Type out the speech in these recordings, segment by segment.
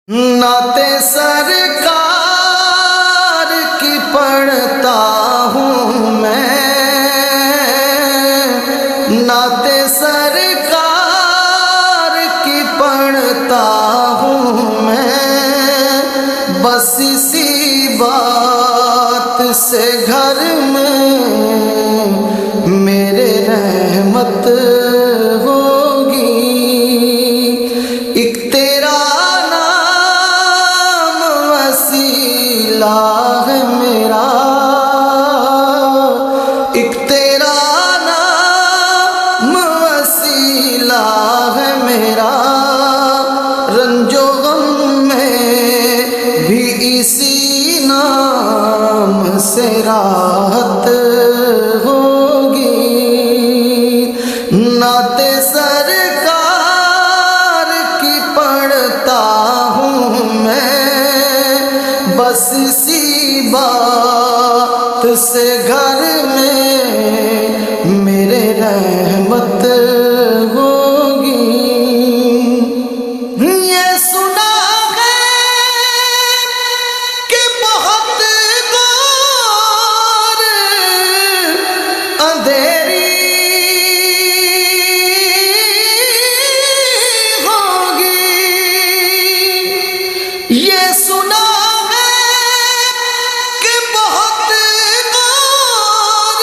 نعتِ سرکار کی پڑھتا ہوں میں، نعتِ سرکار کی پڑھتا ہوں میں، بس اسی بات سے گھر میں میرے رحمت ہوگی۔ ایک تیرا نام وسیلہ ہے میرا، ایک تیرا نام وسیلہ ہے میرا، رنج و غم میں بھی اسی نام سے راحت ہوگی۔ نعتِ سرکار کی پڑھتا ہوں میں، بس اسی بات سے گھر میں میرے رحمت ہوگی۔ یہ سنا ہے کہ بہت دور اندھیری ہوگی، یہ سنا ہے کہ بہت دور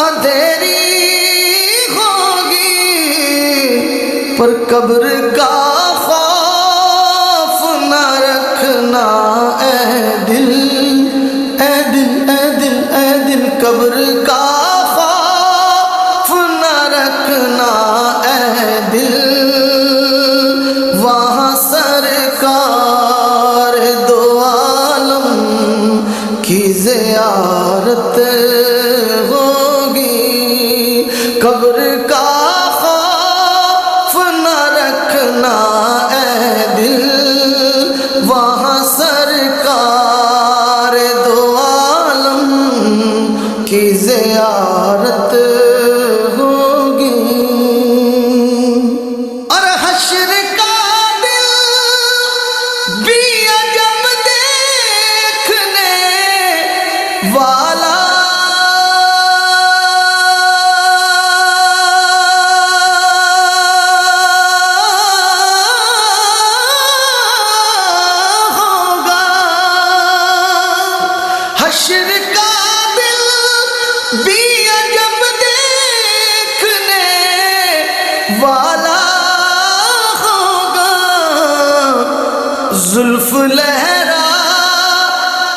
اندھیری ہوگی، پر قبر کا خوف نہ رکھنا اے دل، اے دل، اے دل، اے دل، قبر کا خوف نہ رکھنا اے دل، وہاں سرکار دو عالم کی زیارت ہوگی۔ قبر کا خوف نہ رکھنا اے دل، وہاں سرکار دو عالم کی زیارت ہوگی۔ اور حشر کا دل بھی عجب دیکھنے والا ہوگا، حشر کا دل بھی عجب دیکھنے والا ہوگا، زلف لہرا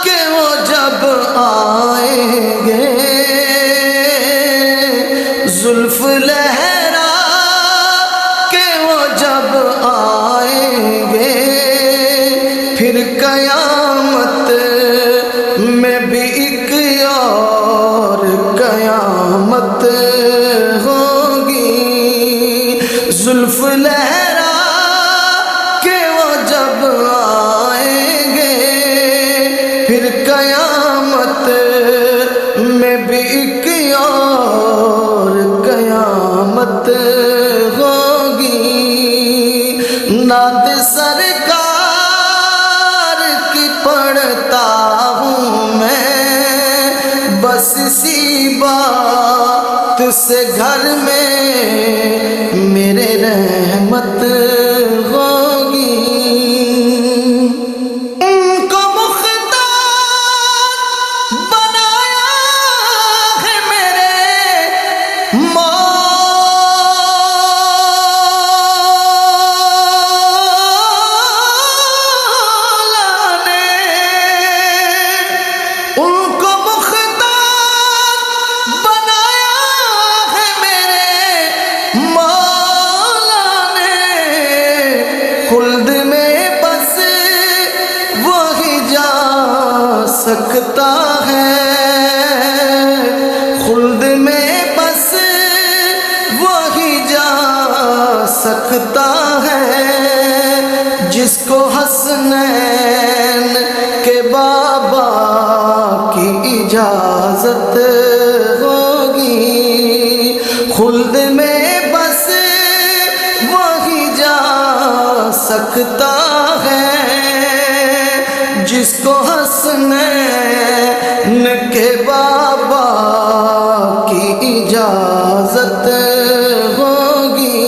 کے وہ جب آئیں گے، زلف لہرا کے وہ جب آئیں گے، پھر قیامت میں بھی ایک اور قیامت ہوگی۔ زلف لہرا کہ وہ جب آئیں گے، پھر قیامت میں بھی ایک اور قیامت ہوگی۔ نعتِ سرکار کی پڑھتا ہوں میں، بس اسی بات سے گھر میں میرے رحمت ہوگی۔ ان کو مختار بنایا ہے میرے مولا نے، ان کو مختار بنایا ہے میرے مولا نے، خلد میں بس وہی جا سکتا ہے، خلد میں بس وہی جا سکتا ہے، جس کو حسنین کے بابا کی اجازت ہوگی۔ خلد میں بس وہی جا سکتا ہے جس کو حسنین کے بابا کی اجازت ہوگی.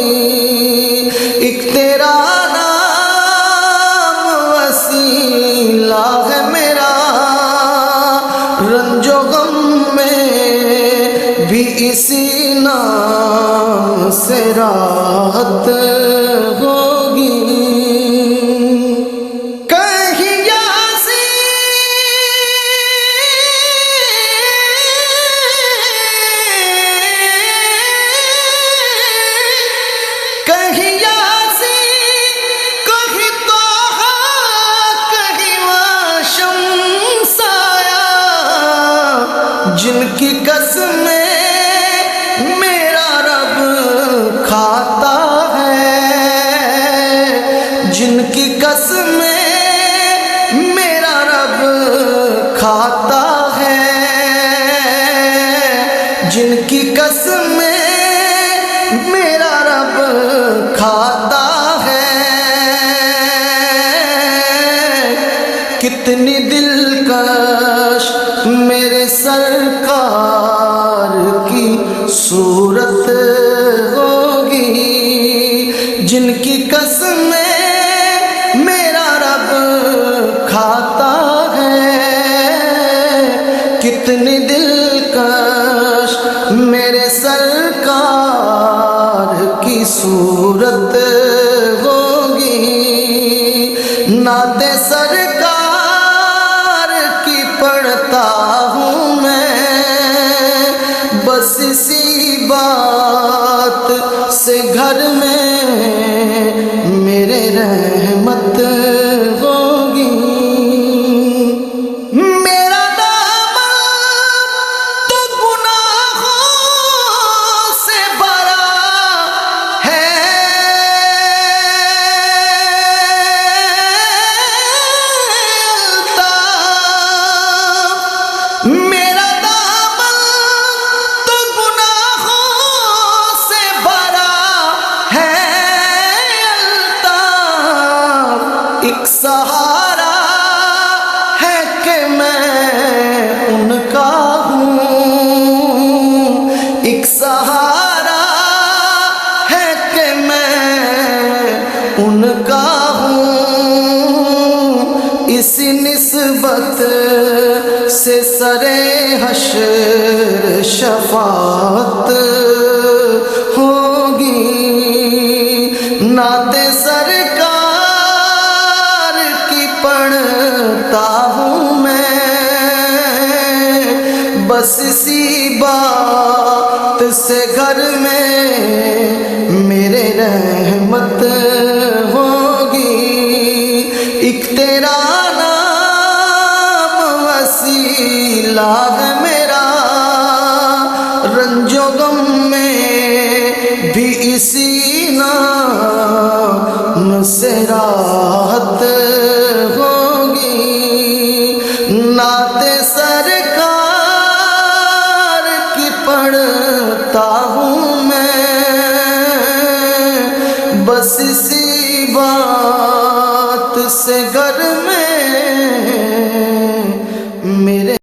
ایک تیرا نام وسیلہ ہے میرا، رنج و غم میں بھی اسی نام سے راحت ہوگی. کہیں یاسین، کہیں طٰہٰ، کہیں واشمس آیا، جن کی قسمیں میرا رب کھاتا ہے، جن کی قسمیں میرا رب کھاتا ہے، جن کی قسمیں میرا رب کھاتا ہے. کتنی دلکش میرے سرکار کی صورت ہوگی، جن کی قسمیں میرا رب کھاتا ہے. کتنی دلکش میرے سرکار کی صورت ہوگی. نعت سرکار کی پڑھتا ہوں میں، بس اسی بات سے گھر میں میرے رحمت ہوگی. میرا دامن تو گناہوں سے بھرا ہے، میرا دامن تو گناہوں سے بھرا ہے الطاف. ایک سہارا ہے کہ میں ان کا ہوں، ایک سہارا ہے کہ میں ان کا ہوں. اسی نسبت سے سرے حشر شفاعت ہوگی. نعت سرکار کی پڑھتا ہوں میں، بس اسی بات سے گھر میں میرے رحمت ہوگی. ایک تیرا نام وسیلہ ہے میرا، رنج و غم میں بھی اسی نام سے راحت ہوگی. نعت سرکار کی پڑھتا ہوں میں، بس اسی بات سے گھر